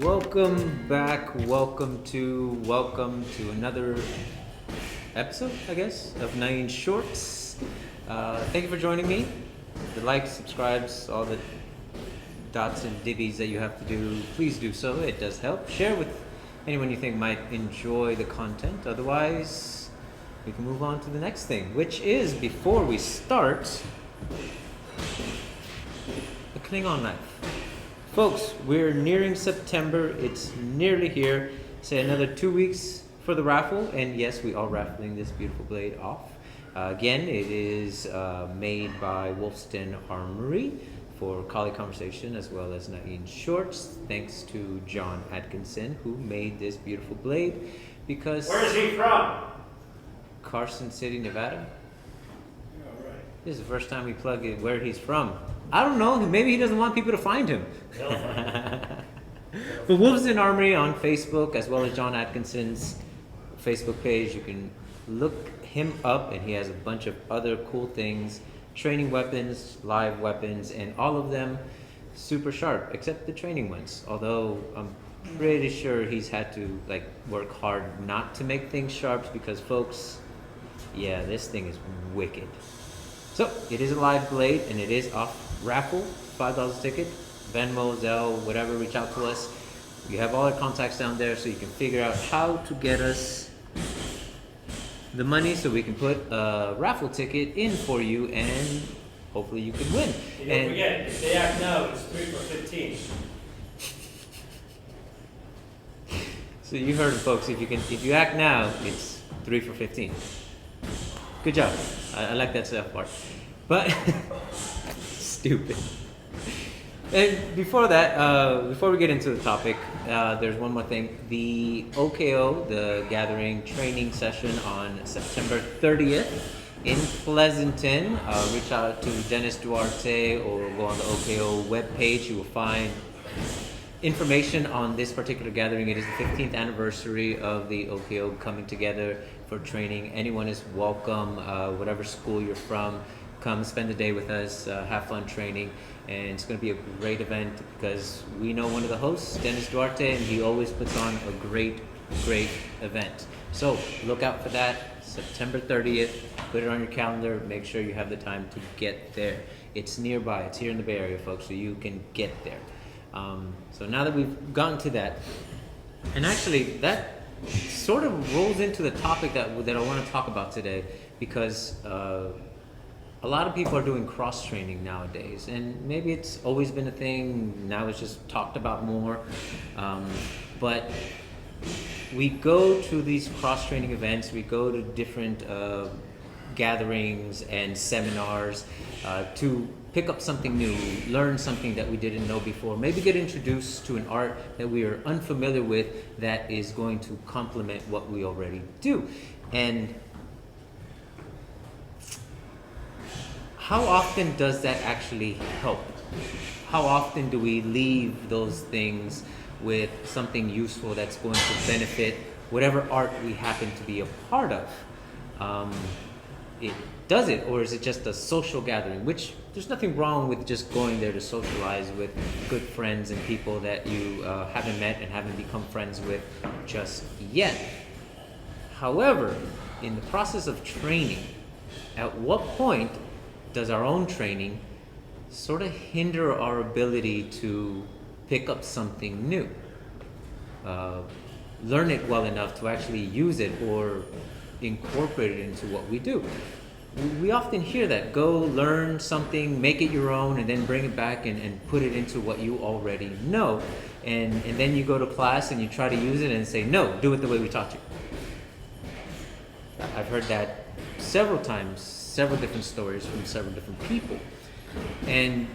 Welcome back. Welcome to another episode, I guess, of Nain Shorts. Thank you for joining me. The likes, subscribes, all the dots and divvies that you have to do, please do so. It does help. Share with anyone you think might enjoy the content. Otherwise, we can move on to the next thing, which is, before we start, the Klingon knife. Folks, we're nearing September. It's nearly here. Say another 2 weeks for the raffle. And yes, we are raffling this beautiful blade off. Again, it is made by Wolfston Armory for Collie Conversation as well as Nain Shorts. Thanks to John Atkinson, who made this beautiful blade. Because where is he from? Carson City, Nevada. Oh, right. This is the first time we plug it where he's from. I don't know. Maybe he doesn't want people to find him. But Wolfston Armory on Facebook, as well as John Atkinson's Facebook page. You can look him up, and he has a bunch of other cool things, training weapons, live weapons, and all of them super sharp, except the training ones. Although I'm pretty sure he's had to work hard not to make things sharp, because folks, yeah, this thing is wicked. So it is a live blade, and it is off raffle, $5 a ticket. Venmo, Zelle, whatever, reach out to us. We have all our contacts down there, so you can figure out how to get us the money so we can put a raffle ticket in for you, and hopefully you can win. And don't forget, if they act now, it's 3 for 15. So you heard it, folks. If you act now, it's 3 for 15. Good job. I like that stuff part. But stupid. And before that, before we get into the topic, there's one more thing. The OKO, the Gathering Training Session on September 30th in Pleasanton. Reach out to Dennis Duarte or go on the OKO webpage. You will find information on this particular gathering. It is the 15th anniversary of the OKO coming together for training. Anyone is welcome, whatever school you're from. Come spend the day with us, have fun training, and it's going to be a great event because we know one of the hosts, Dennis Duarte, and he always puts on a great event. So look out for that, September 30th. Put it on your calendar. Make sure you have the time to get there. It's nearby. It's here in the Bay Area, folks, so you can get there. So now that we've gotten to that, and actually that sort of rolls into the topic that I want to talk about today, because a lot of people are doing cross-training nowadays, and maybe it's always been a thing, now it's just talked about more, but we go to these cross-training events, we go to different gatherings and seminars to pick up something new, learn something that we didn't know before, maybe get introduced to an art that we are unfamiliar with that is going to complement what we already do. And how often does that actually help? How often do we leave those things with something useful that's going to benefit whatever art we happen to be a part of? Does it, or is it just a social gathering? Which there's nothing wrong with just going there to socialize with good friends and people that you haven't met and haven't become friends with just yet. However, in the process of training, at what point does our own training sort of hinder our ability to pick up something new? Learn it well enough to actually use it or incorporate it into what we do. We often hear that. Go learn something, make it your own, and then bring it back and put it into what you already know. And then you go to class and you try to use it and say, no, do it the way we taught you. I've heard that several times, several different stories from several different people. And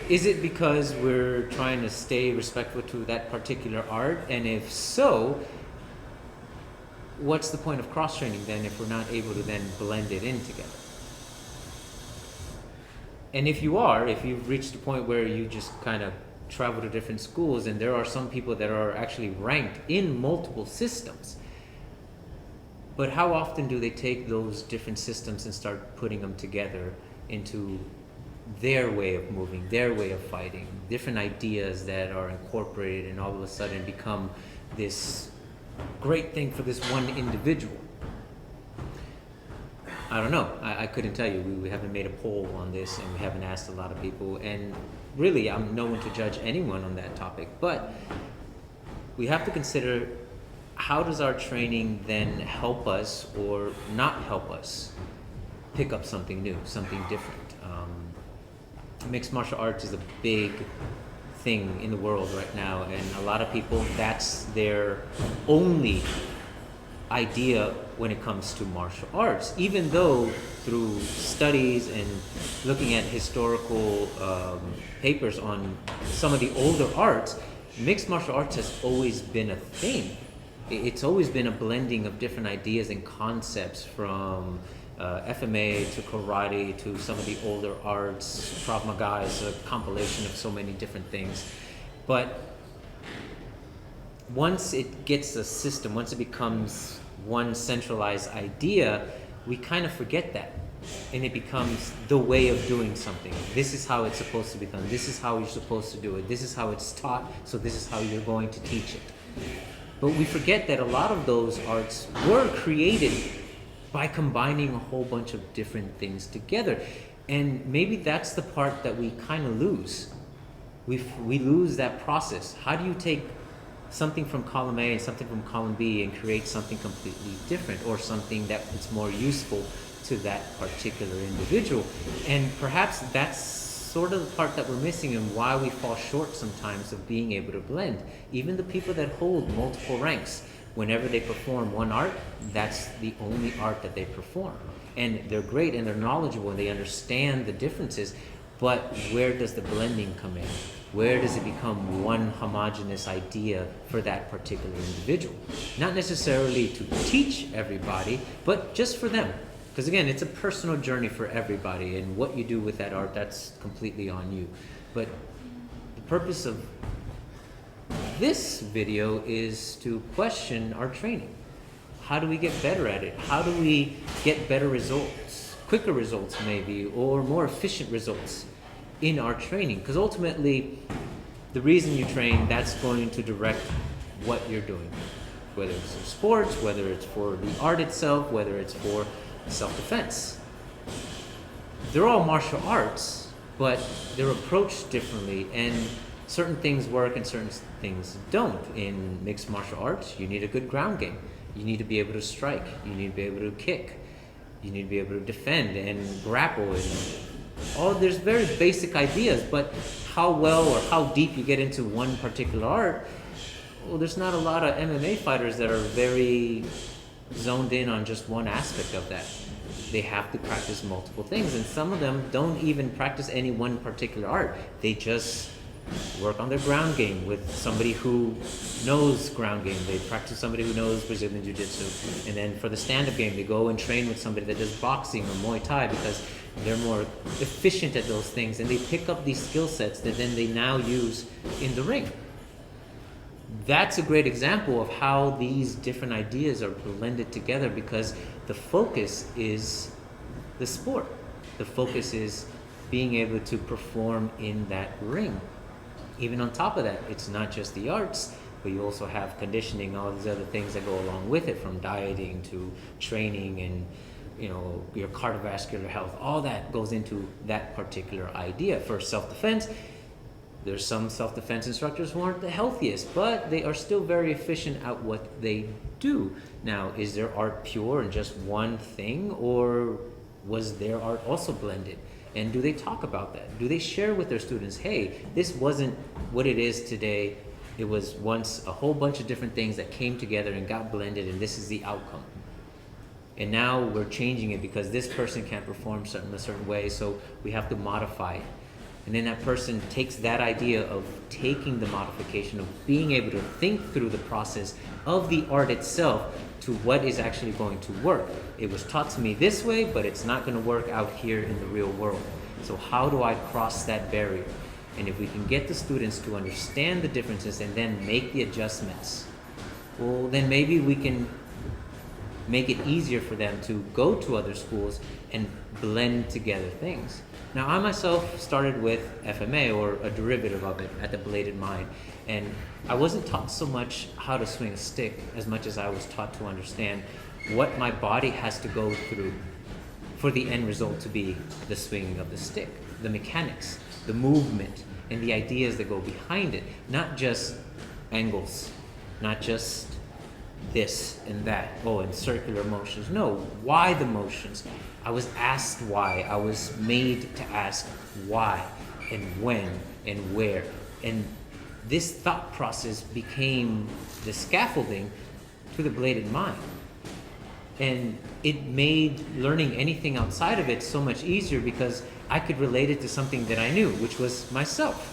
is it because we're trying to stay respectful to that particular art? And if so, what's the point of cross-training then if we're not able to then blend it in together? And if you've reached a point where you just kind of travel to different schools, and there are some people that are actually ranked in multiple systems, but how often do they take those different systems and start putting them together into their way of moving, their way of fighting, different ideas that are incorporated and all of a sudden become this great thing for this one individual. I don't know. I couldn't tell you. We haven't made a poll on this, and we haven't asked a lot of people. And really, I'm no one to judge anyone on that topic. But we have to consider, how does our training then help us or not help us pick up something new, something different? Mixed martial arts is a big thing in the world right now, and a lot of people, that's their only idea when it comes to martial arts, even though through studies and looking at historical papers on some of the older arts, mixed martial arts has always been a thing. It's always been a blending of different ideas and concepts, from FMA to karate to some of the older arts. Krav Maga is a compilation of so many different things. But once it gets a system, once it becomes one centralized idea, we kind of forget that. And it becomes the way of doing something. This is how it's supposed to be done. This is how you're supposed to do it. This is how it's taught, so this is how you're going to teach it. But we forget that a lot of those arts were created by combining a whole bunch of different things together. And maybe that's the part that we kind of lose. We lose that process. How do you take something from column A and something from column B and create something completely different, or something that is more useful to that particular individual? And perhaps that's sort of the part that we're missing, and why we fall short sometimes of being able to blend. Even the people that hold multiple ranks, whenever they perform one art, that's the only art that they perform. And they're great and they're knowledgeable and they understand the differences, but where does the blending come in? Where does it become one homogeneous idea for that particular individual? Not necessarily to teach everybody, but just for them. Because again, it's a personal journey for everybody, and what you do with that art, that's completely on you. But the purpose of this video is to question our training. How do we get better at it? How do we get better results, quicker results maybe, or more efficient results in our training? Because ultimately, the reason you train, that's going to direct what you're doing. Whether it's in sports, whether it's for the art itself, whether it's for self-defense. They're all martial arts, but they're approached differently, and certain things work and certain things don't. In mixed martial arts, you need a good ground game. You need to be able to strike. You need to be able to kick. You need to be able to defend and grapple. And there's very basic ideas, but how well or how deep you get into one particular art, well, there's not a lot of MMA fighters that are very zoned in on just one aspect of that. They have to practice multiple things, and some of them don't even practice any one particular art. They just work on their ground game with somebody who knows ground game. They practice somebody who knows Brazilian Jiu-Jitsu. And then for the stand-up game, they go and train with somebody that does boxing or Muay Thai, because they're more efficient at those things, and they pick up these skill sets that then they now use in the ring. That's a great example of how these different ideas are blended together, because the focus is the sport. The focus is being able to perform in that ring. Even on top of that, it's not just the arts, but you also have conditioning, all these other things that go along with it, from dieting to training and your cardiovascular health. All that goes into that particular idea. For self-defense, there's some self-defense instructors who aren't the healthiest, but they are still very efficient at what they do. Now, is their art pure and just one thing, or was their art also blended? And do they talk about that? Do they share with their students, hey, this wasn't what it is today. It was once a whole bunch of different things that came together and got blended, and this is the outcome. And now we're changing it because this person can't perform a certain way, so we have to modify it. And then that person takes that idea of taking the modification, of being able to think through the process of the art itself to what is actually going to work. It was taught to me this way, but it's not going to work out here in the real world. So how do I cross that barrier? And if we can get the students to understand the differences and then make the adjustments, well, then maybe we can make it easier for them to go to other schools and blend together things. Now, I myself started with FMA, or a derivative of it, at the Bladed Mind, and I wasn't taught so much how to swing a stick as much as I was taught to understand what my body has to go through for the end result to be the swinging of the stick, the mechanics, the movement, and the ideas that go behind it, not just angles, not just this and that, and circular motions. No, why the motions? I was asked why. I was made to ask why and when and where. And this thought process became the scaffolding to the Bladed Mind. And it made learning anything outside of it so much easier because I could relate it to something that I knew, which was myself.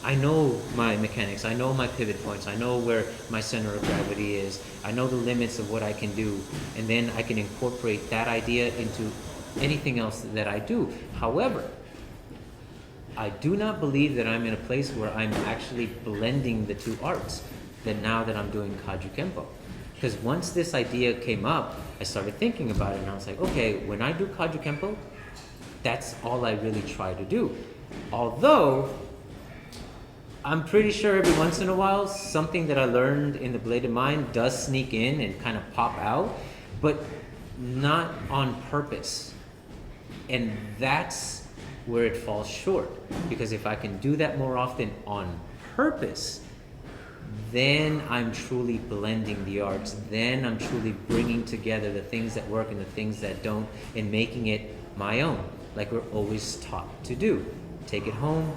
I know my mechanics, I know my pivot points, I know where my center of gravity is, I know the limits of what I can do, and then I can incorporate that idea into anything else that I do. However, I do not believe that I'm in a place where I'm actually blending the two arts now that I'm doing Kaju Kempo. Because once this idea came up, I started thinking about it, and I was like, okay, when I do Kaju Kempo, that's all I really try to do. Although, I'm pretty sure every once in a while, something that I learned in the Bladed Mind does sneak in and kind of pop out, but not on purpose. And that's where it falls short. Because if I can do that more often on purpose, then I'm truly blending the arts. Then I'm truly bringing together the things that work and the things that don't, and making it my own, like we're always taught to do. Take it home,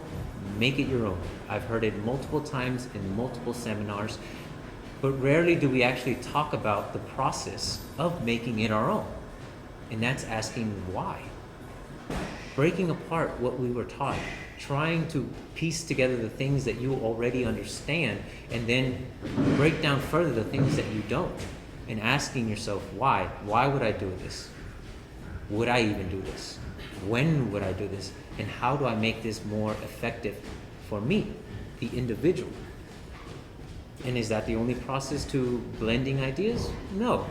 make it your own. I've heard it multiple times in multiple seminars, but rarely do we actually talk about the process of making it our own. And that's asking why. Breaking apart what we were taught, trying to piece together the things that you already understand, and then break down further the things that you don't, and asking yourself why. Why would I do this? Would I even do this? When would I do this? And how do I make this more effective for me, the individual? And is that the only process to blending ideas? No.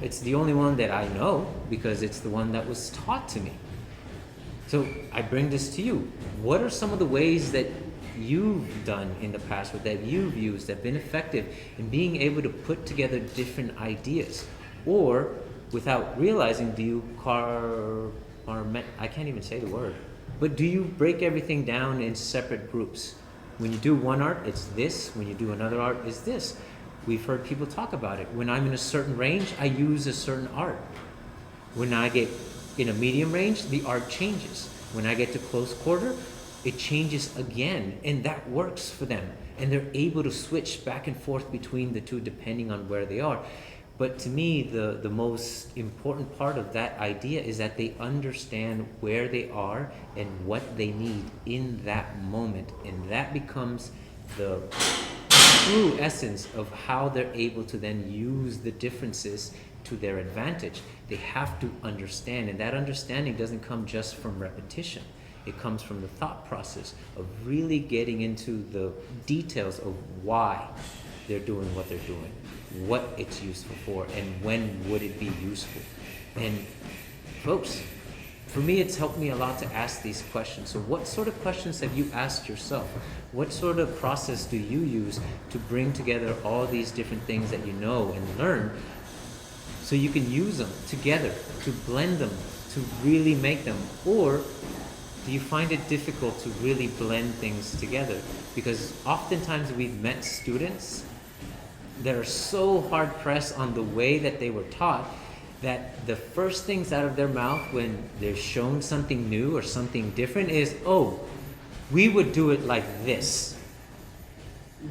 It's the only one that I know because it's the one that was taught to me. So I bring this to you. What are some of the ways that you've done in the past, or that you've used, that have been effective in being able to put together different ideas? Or, without realizing, do you I can't even say the word, but do you break everything down in separate groups? When you do one art, it's this. When you do another art, it's this. We've heard people talk about it. When I'm in a certain range, I use a certain art. When I get in a medium range, the art changes. When I get to close quarter, it changes again, and that works for them. And they're able to switch back and forth between the two depending on where they are. But to me, the most important part of that idea is that they understand where they are and what they need in that moment. And that becomes the true essence of how they're able to then use the differences to their advantage. They have to understand, and that understanding doesn't come just from repetition. It comes from the thought process of really getting into the details of why they're doing what they're doing, what it's useful for, and when would it be useful. And folks, for me, it's helped me a lot to ask these questions. So what sort of questions have you asked yourself? What sort of process do you use to bring together all these different things that you know and learn, so you can use them together, to blend them, to really make them? Or do you find it difficult to really blend things together? Because oftentimes we've met students that are so hard-pressed on the way that they were taught that the first things out of their mouth when they're shown something new or something different is, oh, we would do it like this.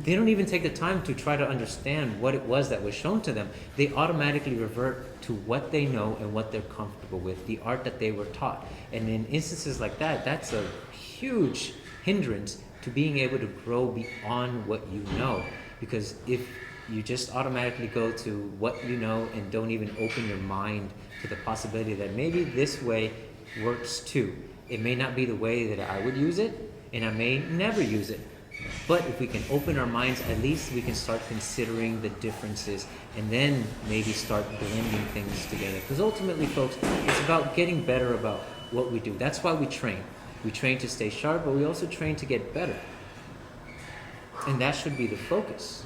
They don't even take the time to try to understand what it was that was shown to them. They automatically revert to what they know and what they're comfortable with, the art that they were taught. And in instances like that, that's a huge hindrance to being able to grow beyond what you know. Because if you just automatically go to what you know and don't even open your mind to the possibility that maybe this way works too. It may not be the way that I would use it, and I may never use it, But if we can open our minds, at least we can start considering the differences and then maybe start blending things together. Because ultimately, folks, it's about getting better about what we do. That's why we train. We train to stay sharp, but we also train to get better. And that should be the focus.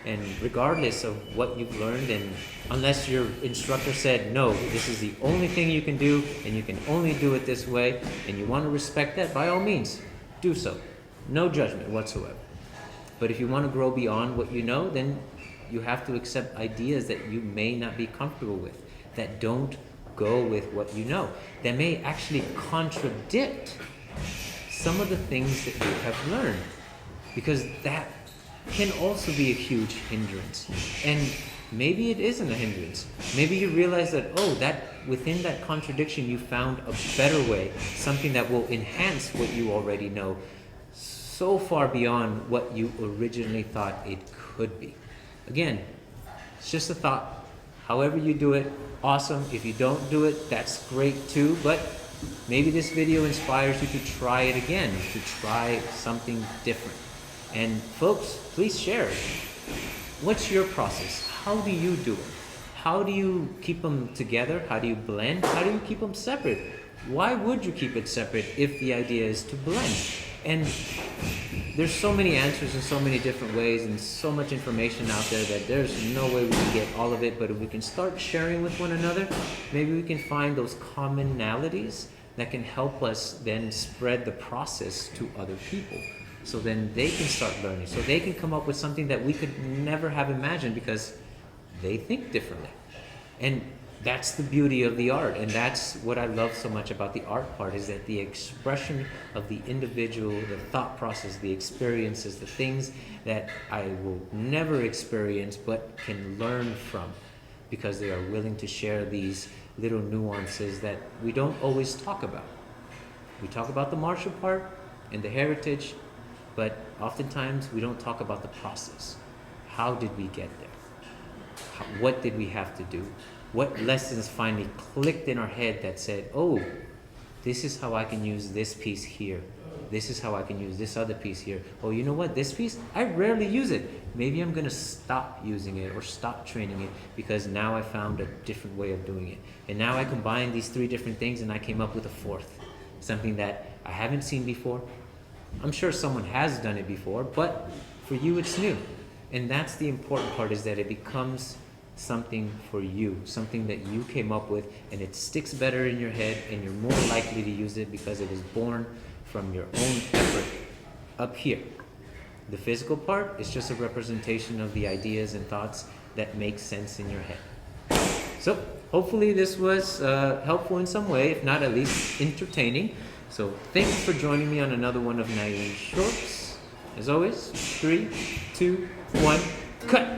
And regardless of what you've learned, and unless your instructor said, no, this is the only thing you can do, and you can only do it this way, and you want to respect that, by all means, do so. No judgment whatsoever. But if you want to grow beyond what you know, then you have to accept ideas that you may not be comfortable with, that don't go with what you know, that may actually contradict some of the things that you have learned. Because that can also be a huge hindrance. And maybe it isn't a hindrance. Maybe you realize that, oh, that within that contradiction you found a better way, something that will enhance what you already know, so far beyond what you originally thought it could be. Again, it's just a thought. However you do it, awesome. If you don't do it, that's great too. But maybe this video inspires you to try it again, to try something different. And folks, please share it. What's your process? How do you do it? How do you keep them together? How do you blend? How do you keep them separate? Why would you keep it separate if the idea is to blend? And there's so many answers in so many different ways and so much information out there that there's no way we can get all of it. But if we can start sharing with one another, maybe we can find those commonalities that can help us then spread the process to other people. So then they can start learning. So they can come up with something that we could never have imagined because they think differently. And that's the beauty of the art. And that's what I love so much about the art part, is that the expression of the individual, the thought process, the experiences, the things that I will never experience but can learn from, because they are willing to share these little nuances that we don't always talk about. We talk about the martial part and the heritage, but oftentimes we don't talk about the process. How did we get there? What did we have to do? What lessons finally clicked in our head that said, oh, this is how I can use this piece here. This is how I can use this other piece here. Oh, you know what? This piece, I rarely use it. Maybe I'm going to stop using it or stop training it because now I found a different way of doing it. And now I combine these three different things and I came up with a fourth. Something that I haven't seen before. I'm sure someone has done it before, but for you it's new. And that's the important part, is that it becomes something for you, something that you came up with, and it sticks better in your head and you're more likely to use it because it was born from your own effort up here. The physical part is just a representation of the ideas and thoughts that make sense in your head. So hopefully this was helpful in some way, if not at least entertaining. So thanks for joining me on another one of Nain's Shorts. As always, 3, 2, 1, cut!